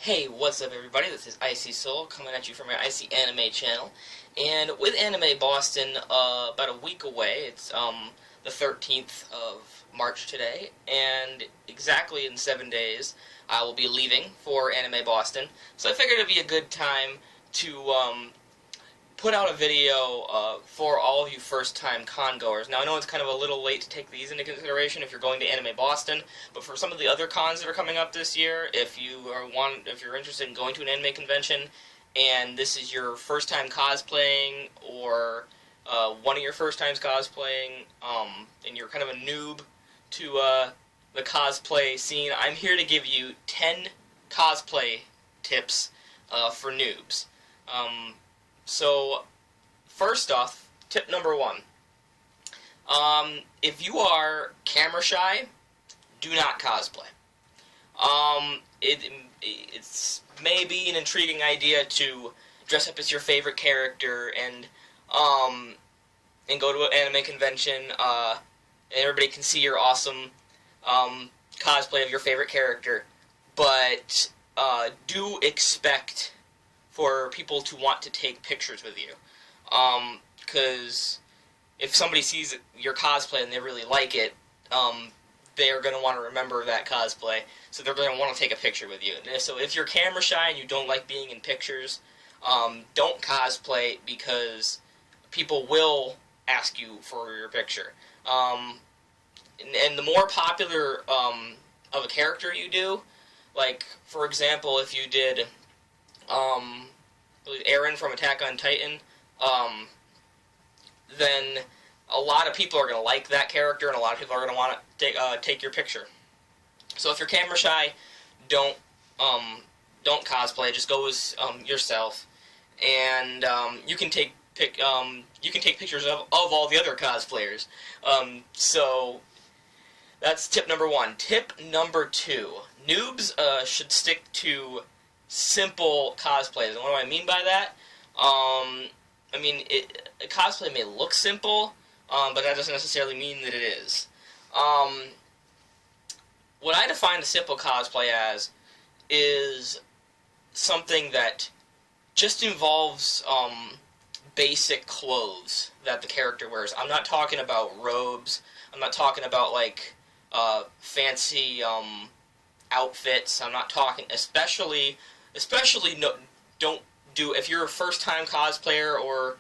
Hey, what's up everybody? This is IC3YS0UL's coming at you from my IC Anime channel. And with Anime Boston, about a week away, it's the 13th of March today, and exactly in 7 days I will be leaving for Anime Boston. So I figured it'd be a good time to put out a video for all of you first-time con-goers. Now, I know it's kind of a little late to take these into consideration if you're going to Anime Boston, but for some of the other cons that are coming up this year, if you're interested in going to an anime convention and this is your first time cosplaying, or one of your first times cosplaying, and you're kind of a noob to the cosplay scene, I'm here to give you 10 cosplay tips for noobs. So, first off, tip number 1. If you are camera shy, do not cosplay. It's maybe an intriguing idea to dress up as your favorite character and go to an anime convention, and everybody can see your awesome cosplay of your favorite character, but do expect for people to want to take pictures with you, because if somebody sees your cosplay and they really like it, they're going to want to remember that cosplay, so they're going to want to take a picture with you. So if you're camera shy and you don't like being in pictures, don't cosplay, because people will ask you for your picture. And the more popular of a character you do, like, for example, if you did I believe Eren from Attack on Titan, then a lot of people are going to like that character, and a lot of people are going to want to take your picture. So if you're camera shy, don't cosplay. Just go as yourself, and you can take pictures of all the other cosplayers. So that's tip number 1. Tip number 2: noobs should stick to simple cosplays. And what do I mean by that? I mean, a cosplay may look simple, but that doesn't necessarily mean that it is. What I define a simple cosplay as is something that just involves basic clothes that the character wears. I'm not talking about robes. I'm not talking about, like, fancy outfits. I'm not talking, especially don't do, if you're a first-time cosplayer or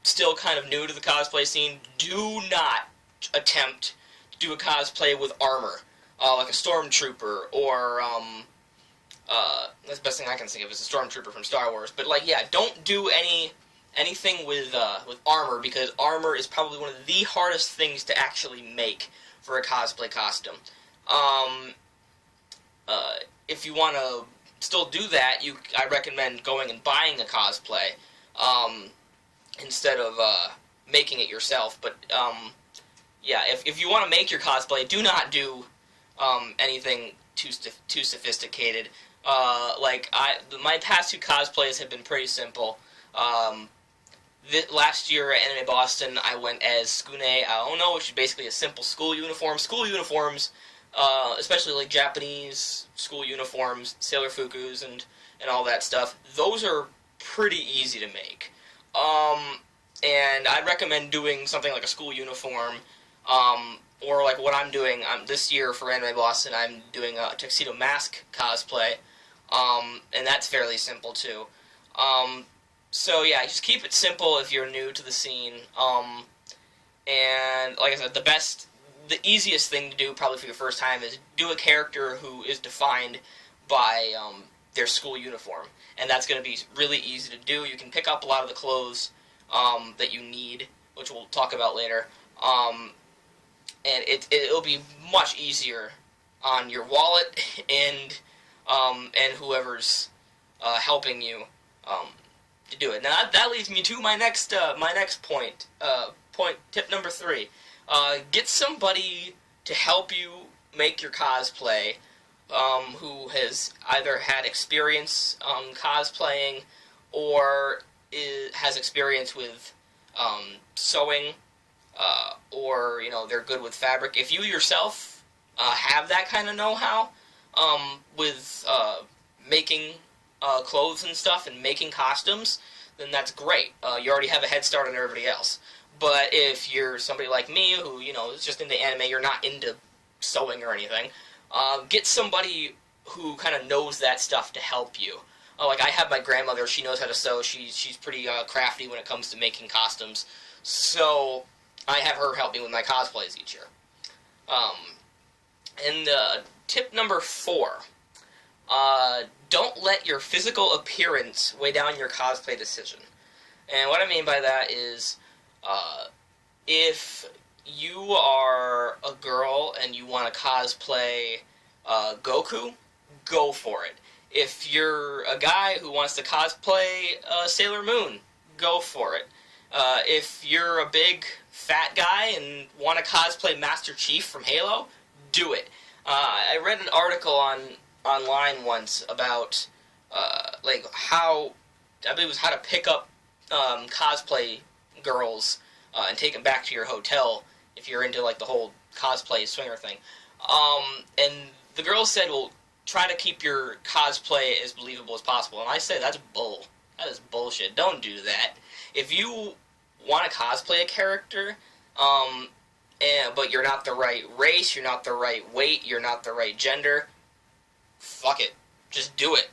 still kind of new to the cosplay scene, do not attempt to do a cosplay with armor, like a stormtrooper, or that's the best thing I can think of is a stormtrooper from Star Wars. But, like, yeah, don't do anything with armor, because armor is probably one of the hardest things to actually make for a cosplay costume. If you want to still do that, I recommend going and buying a cosplay instead of making it yourself. But yeah, if you want to make your cosplay, do not do anything too sophisticated. Like my past 2 cosplays have been pretty simple. Last year at Anime Boston, I went as Tsukune Aono, which is basically a simple school uniform. School uniforms, especially like Japanese school uniforms, Sailor Fukus, and all that stuff, those are pretty easy to make. And I'd recommend doing something like a school uniform, or like what I'm doing this year for Anime Boston. I'm doing a tuxedo mask cosplay, and that's fairly simple too. So yeah, just keep it simple if you're new to the scene. And like I said, the easiest thing to do probably for your first time is do a character who is defined by their school uniform, and that's going to be really easy to do. You can pick up a lot of the clothes that you need, which we'll talk about later, and it'll be much easier on your wallet and whoever's helping you to do it. Now that leads me to my next point. Tip number 3. Get somebody to help you make your cosplay, who has either had experience cosplaying or has experience with sewing, or they're good with fabric. If you yourself have that kind of know-how with making clothes and stuff and making costumes, then that's great. You already have a head start on everybody else. But if you're somebody like me who, you know, is just into anime, you're not into sewing or anything, get somebody who kind of knows that stuff to help you. Like, I have my grandmother, she knows how to sew, she's pretty crafty when it comes to making costumes, so I have her help me with my cosplays each year. And tip number 4, don't let your physical appearance weigh down your cosplay decision. And what I mean by that is, if you are a girl and you want to cosplay Goku, go for it. If you're a guy who wants to cosplay Sailor Moon, go for it. If you're a big fat guy and want to cosplay Master Chief from Halo, do it. I read an article online once about like how, I believe it was how to pick up cosplay girls and take them back to your hotel if you're into like the whole cosplay swinger thing. And the girl said, well, try to keep your cosplay as believable as possible. And I say, that's bull. That is bullshit. Don't do that. If you want to cosplay a character, but you're not the right race, you're not the right weight, you're not the right gender, fuck it. Just do it.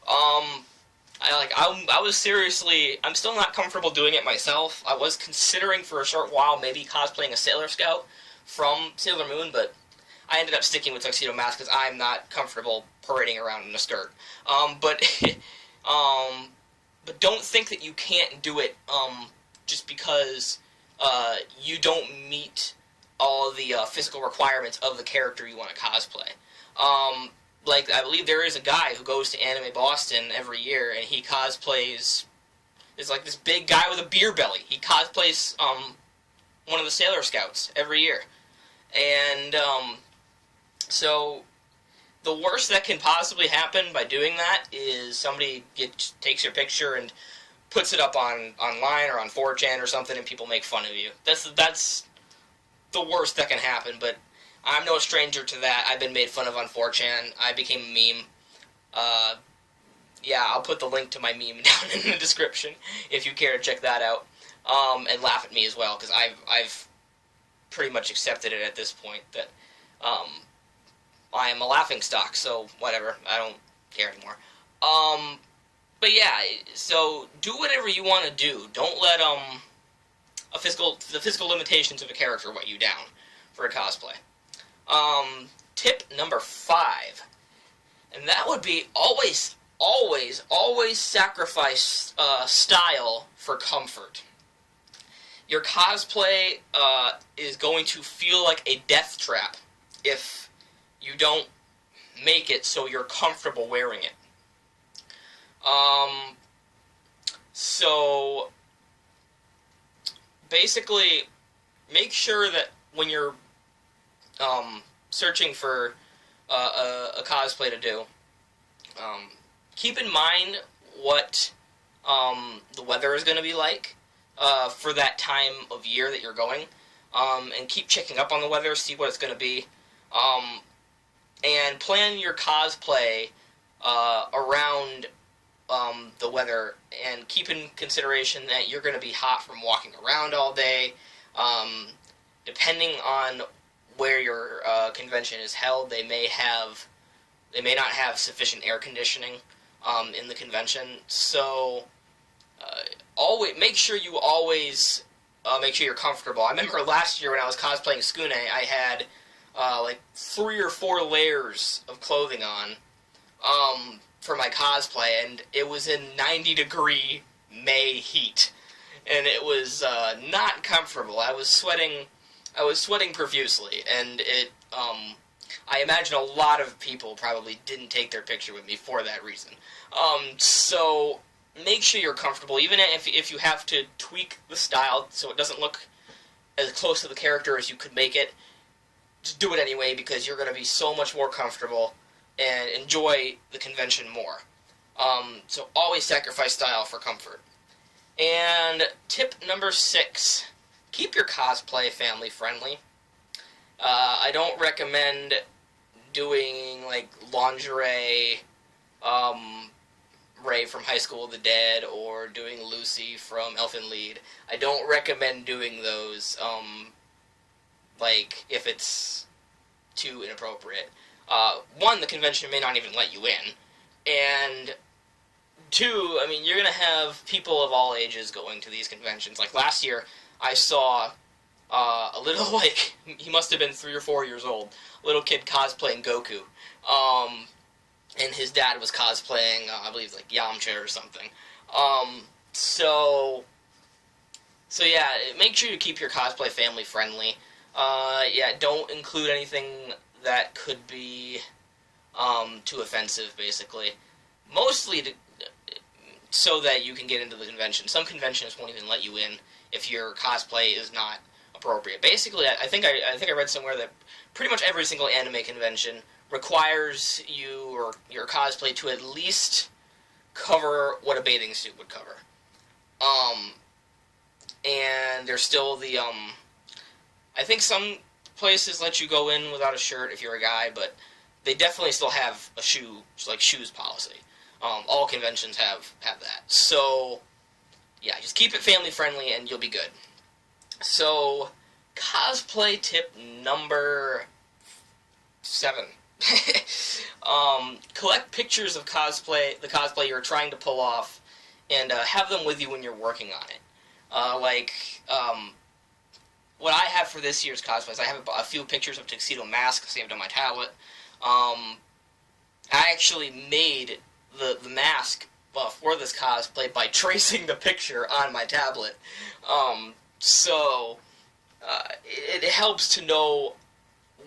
I was seriously, I'm still not comfortable doing it myself. I was considering for a short while maybe cosplaying a Sailor Scout from Sailor Moon, but I ended up sticking with Tuxedo Mask because I'm not comfortable parading around in a skirt. But don't think that you can't do it just because you don't meet all the physical requirements of the character you want to cosplay. Like, I believe there is a guy who goes to Anime Boston every year, and he cosplays, it's like this big guy with a beer belly. He cosplays one of the Sailor Scouts every year. And so the worst that can possibly happen by doing that is somebody takes your picture and puts it up online or on 4chan or something, and people make fun of you. That's the worst that can happen, but I'm no stranger to that. I've been made fun of on 4chan. I became a meme. Yeah, I'll put the link to my meme down in the description if you care to check that out. And laugh at me as well, because I've pretty much accepted it at this point that I am a laughingstock, so whatever. I don't care anymore. But yeah, so do whatever you want to do. Don't let the physical limitations of a character weigh you down for a cosplay. Tip number 5, and that would be always sacrifice style for comfort. Your cosplay is going to feel like a death trap if you don't make it so you're comfortable wearing it. So basically, make sure that when you're searching for a cosplay to do, keep in mind what the weather is going to be like for that time of year that you're going, and keep checking up on the weather, see what it's going to be, and plan your cosplay around the weather, and keep in consideration that you're going to be hot from walking around all day. Depending on where your convention is held, they may not have sufficient air conditioning in the convention. So always make sure you always make sure you're comfortable. I remember last year when I was cosplaying Skune, I had like 3 or 4 layers of clothing on for my cosplay, and it was in 90-degree May heat, and it was not comfortable. I was sweating profusely, and I imagine a lot of people probably didn't take their picture with me for that reason. So make sure you're comfortable, even if you have to tweak the style so it doesn't look as close to the character as you could make it. Just do it anyway, because you're going to be so much more comfortable and enjoy the convention more. So always sacrifice style for comfort. And tip number 6, keep your cosplay family friendly. I don't recommend doing like lingerie Ray from High School of the Dead, or doing Lucy from Elfen Lied. I don't recommend doing those, like, if it's too inappropriate. One, the convention may not even let you in, and two, I mean, you're going to have people of all ages going to these conventions. Like, last year, I saw a little, like, he must have been 3 or 4 years old, a little kid cosplaying Goku. And his dad was cosplaying, I believe, like, Yamcha or something. So yeah, make sure you keep your cosplay family friendly. Yeah, don't include anything that could be too offensive, basically. Mostly so that you can get into the convention. Some conventions won't even let you in if your cosplay is not appropriate. Basically, I think I read somewhere that pretty much every single anime convention requires you or your cosplay to at least cover what a bathing suit would cover. And there's still the, I think some places let you go in without a shirt if you're a guy, but they definitely still have a shoes policy. All conventions have that. So, yeah, just keep it family friendly and you'll be good. So, cosplay tip number 7. Collect pictures of the cosplay you're trying to pull off, and have them with you when you're working on it. What I have for this year's cosplays, I have a few pictures of Tuxedo Mask saved on my tablet. I actually made the mask for this cosplay by tracing the picture on my tablet. It helps to know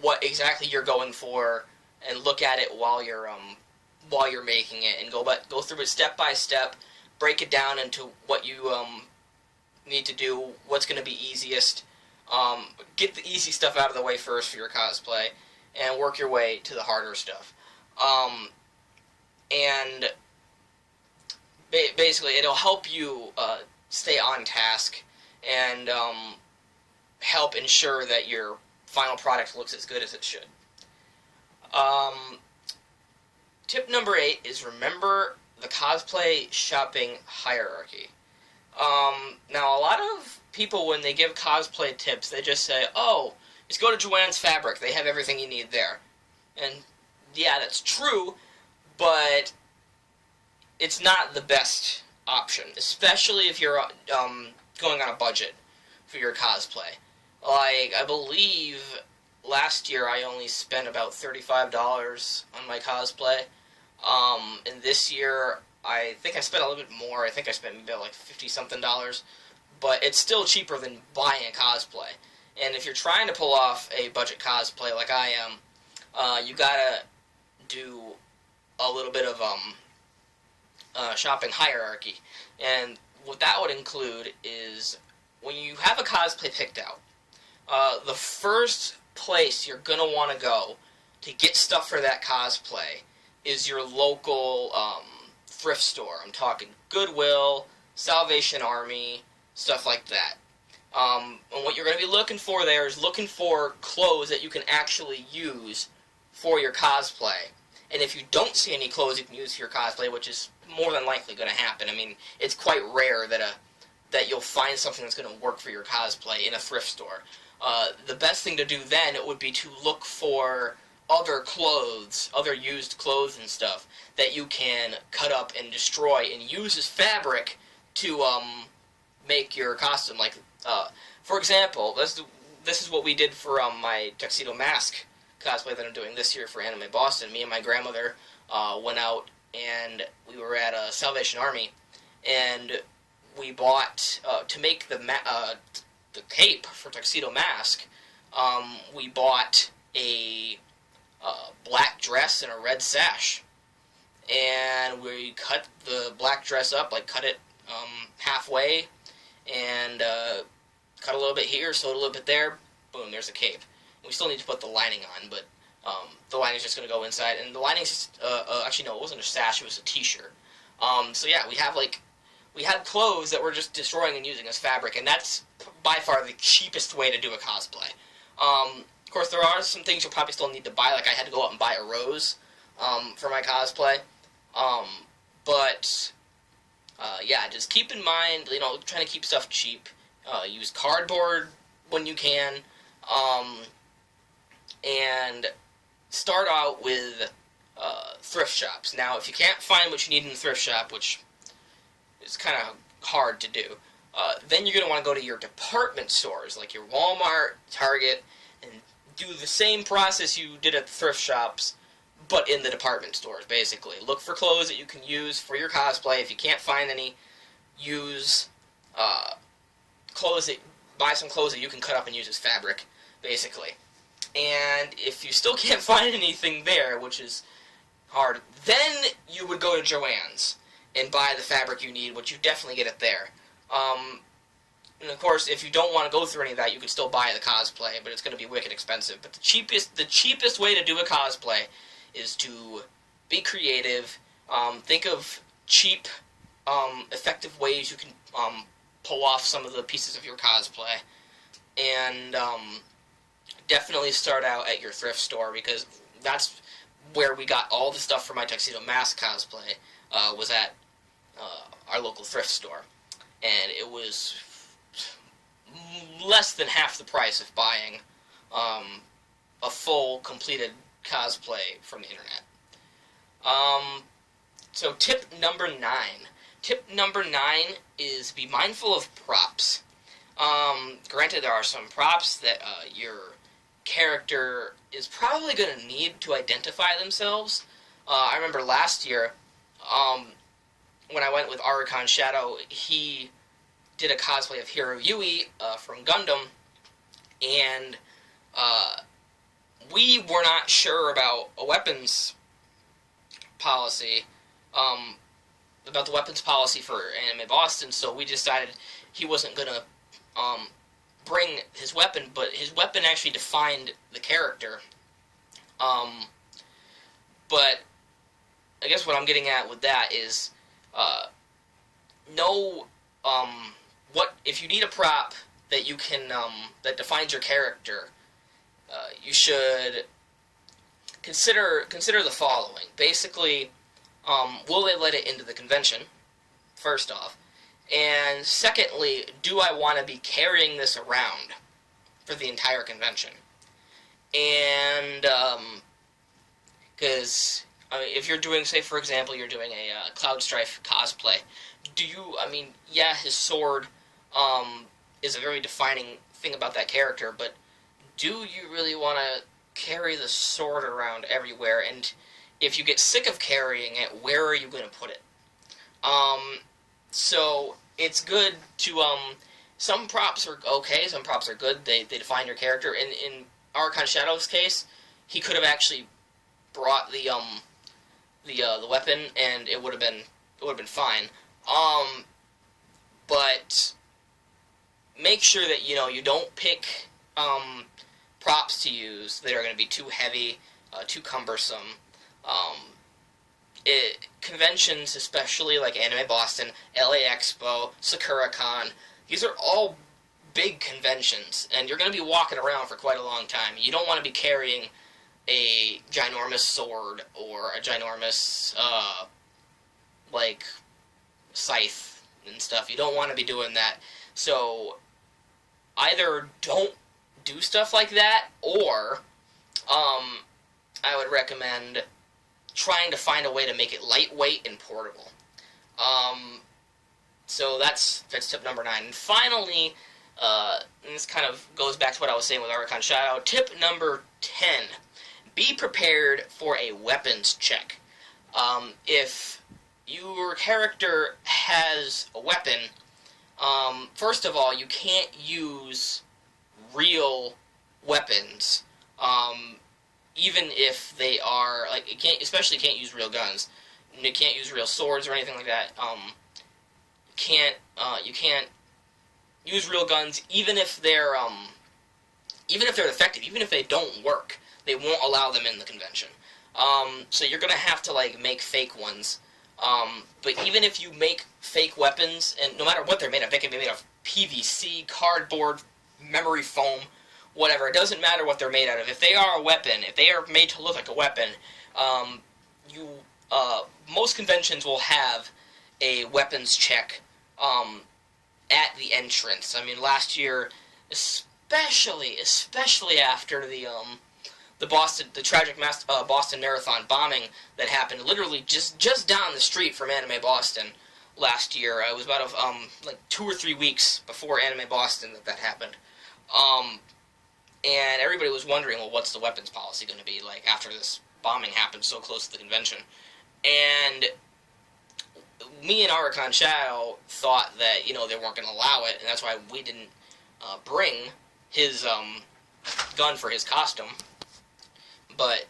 what exactly you're going for and look at it while you're making it, and go through it step by step, break it down into what you need to do, what's going to be easiest. Get the easy stuff out of the way first for your cosplay, and work your way to the harder stuff. And basically, it'll help you stay on task and help ensure that your final product looks as good as it should. Tip number 8 is remember the cosplay shopping hierarchy. Now, a lot of people, when they give cosplay tips, they just say, oh, just go to Joann's Fabric, they have everything you need there. And, yeah, that's true, but it's not the best option, especially if you're going on a budget for your cosplay. Like, I believe last year I only spent about $35 on my cosplay, and this year I think I spent a little bit more. I think I spent maybe like $50-something, but it's still cheaper than buying a cosplay. And if you're trying to pull off a budget cosplay like I am, you gotta do a little bit of shopping hierarchy. And what that would include is when you have a cosplay picked out, the first place you're going to want to go to get stuff for that cosplay is your local thrift store. I'm talking Goodwill, Salvation Army, stuff like that. And what you're going to be looking for there is looking for clothes that you can actually use for your cosplay. And if you don't see any clothes you can use for your cosplay, which is more than likely going to happen, I mean, it's quite rare that you'll find something that's going to work for your cosplay in a thrift store. The best thing to do then would be to look for other clothes, other used clothes and stuff that you can cut up and destroy and use as fabric to make your costume. Like, for example, this is what we did for my Tuxedo Mask cosplay that I'm doing this year for Anime Boston. Me and my grandmother went out and we were at a Salvation Army, and we bought to make the cape for Tuxedo Mask. We bought a black dress and a red sash, and we cut the black dress up, like cut it halfway, and cut a little bit here, sewed a little bit there. Boom, there's a cape. We still need to put the lining on, but the lining's just going to go inside. And the lining's just, actually no, it wasn't a sash, it was a t-shirt. So yeah, we had clothes that we're just destroying and using as fabric, and that's by far the cheapest way to do a cosplay. Of course, there are some things you'll probably still need to buy, like I had to go out and buy a rose for my cosplay. But yeah, just keep in mind, trying to keep stuff cheap. Use cardboard when you can, and start out with thrift shops. Now, if you can't find what you need in the thrift shop, which is kind of hard to do, then you're going to want to go to your department stores, like your Walmart, Target, and do the same process you did at the thrift shops, but in the department stores, basically. Look for clothes that you can use for your cosplay. If you can't find any, use buy some clothes that you can cut up and use as fabric, basically. And if you still can't find anything there, which is hard, then you would go to Joann's and buy the fabric you need, which you definitely get it there. And of course, if you don't want to go through any of that, you could still buy the cosplay, but it's going to be wicked expensive. But the cheapest way to do a cosplay is to be creative. Think of cheap, effective ways you can pull off some of the pieces of your cosplay, and definitely start out at your thrift store, because that's where we got all the stuff for my Tuxedo Mask cosplay. Was at our local thrift store, and it was less than half the price of buying a full completed cosplay from the internet. So tip number 9. Tip number 9 is be mindful of props. Granted, there are some props that your character is probably going to need to identify themselves. I remember last year, when I went with Archon Shadow, he did a cosplay of Hero Yui from Gundam, and we were not sure about a weapons policy, about the weapons policy for Anime Boston, so we decided he wasn't going to bring his weapon, but his weapon actually defined the character. But I guess what I'm getting at with that is, know what if you need a prop that you can that defines your character. You should consider the following. Basically, will they let it into the convention? First off, and secondly, do I want to be carrying this around for the entire convention? And because if you're doing, say for example, you're doing a Cloud Strife cosplay, yeah, his sword is a very defining thing about that character, but do you really want to carry the sword around everywhere? And if you get sick of carrying it, where are you going to put it? So it's good to, some props are okay, some props are good, they define your character. In Archon Shadow's case, he could have actually brought the weapon, and it would have been fine. But make sure that, you don't pick, props to use that are going to be too heavy, too cumbersome. Conventions, especially like Anime Boston, LA Expo, SakuraCon, these are all big conventions, and you're going to be walking around for quite a long time. You don't want to be carrying a ginormous sword or a ginormous, scythe and stuff. You don't want to be doing that. So, either don't do stuff like that, or, I would recommend trying to find a way to make it lightweight and portable. So that's tip number 9. And finally, and this kind of goes back to what I was saying with Archon Shadow, tip number 10, be prepared for a weapons check. If your character has a weapon, first of all, you can't use real weapons, even if they are, you can't use real guns. You can't use real swords or anything like that. You can't use real guns, even if they're defective, even if they don't work, they won't allow them in the convention. So you're gonna have to, make fake ones. But even if you make fake weapons, and no matter what they're made of, they can be made of PVC, cardboard, memory foam, whatever. It doesn't matter what they're made out of. If they are a weapon, if they are made to look like a weapon, most conventions will have a weapons check at the entrance. I mean, last year, especially after the tragic Boston Marathon bombing that happened literally just down the street from Anime Boston last year. It was about like 2 or 3 weeks before Anime Boston that happened. And everybody was wondering, well, what's the weapons policy going to be like after this bombing happened so close to the convention? And me and Archon Shadow thought that, they weren't going to allow it, and that's why we didn't bring his gun for his costume. But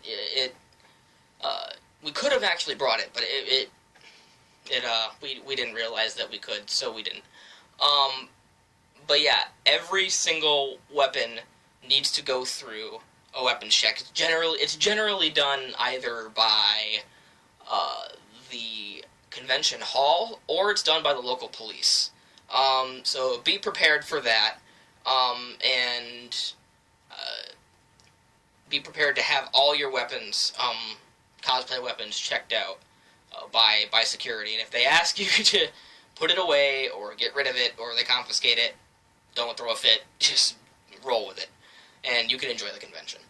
we could have actually brought it, but we didn't realize that we could, so we didn't. But yeah, every single weapon needs to go through a weapons check. It's generally done either by the convention hall, or it's done by the local police. So be prepared for that, and be prepared to have all your weapons, cosplay weapons, checked out by security. And if they ask you to put it away, or get rid of it, or they confiscate it, don't throw a fit, just roll with it, and you can enjoy the convention.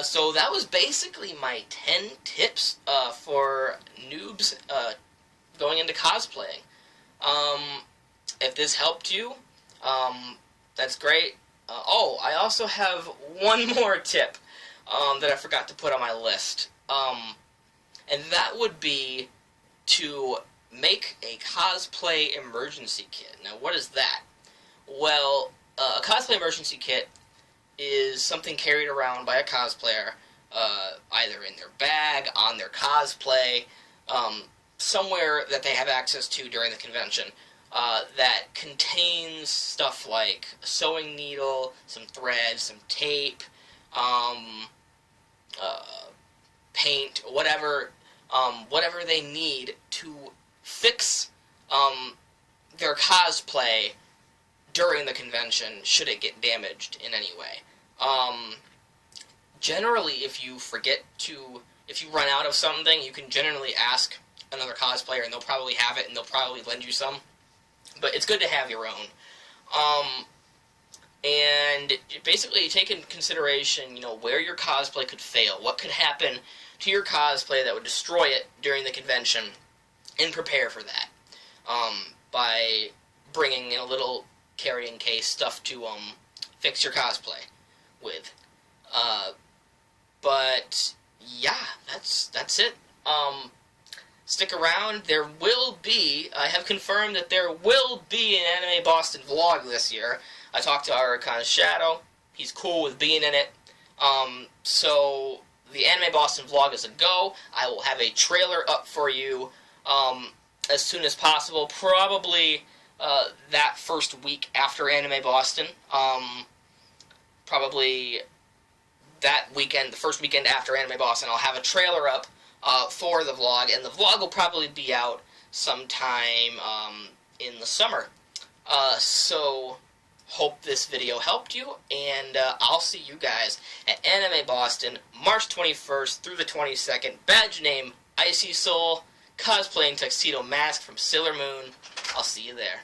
So that was basically my 10 tips for noobs going into cosplaying. If this helped you, that's great. I also have one more tip that I forgot to put on my list, and that would be to make a cosplay emergency kit. Now, what is that? Well, a cosplay emergency kit is something carried around by a cosplayer, either in their bag, on their cosplay, somewhere that they have access to during the convention, that contains stuff like a sewing needle, some thread, some tape, paint, whatever they need to fix their cosplay during the convention, should it get damaged in any way. Generally, if you run out of something, you can generally ask another cosplayer, and they'll probably have it, and they'll probably lend you some. But it's good to have your own. And basically take into consideration, where your cosplay could fail. What could happen to your cosplay that would destroy it during the convention, and prepare for that. By bringing in a little carrying case, stuff to fix your cosplay with. But yeah, that's it. Stick around. I have confirmed that there will be an Anime Boston vlog this year. I talked to Archon Shadow. He's cool with being in it. So the Anime Boston vlog is a go. I will have a trailer up for you as soon as possible. Probably that first week after Anime Boston. Probably that weekend, the first weekend after Anime Boston, I'll have a trailer up for the vlog, and the vlog will probably be out sometime in the summer. So, hope this video helped you, and I'll see you guys at Anime Boston, March 21st through the 22nd. Badge name, IC Soul, cosplaying Tuxedo Mask from Sailor Moon. I'll see you there.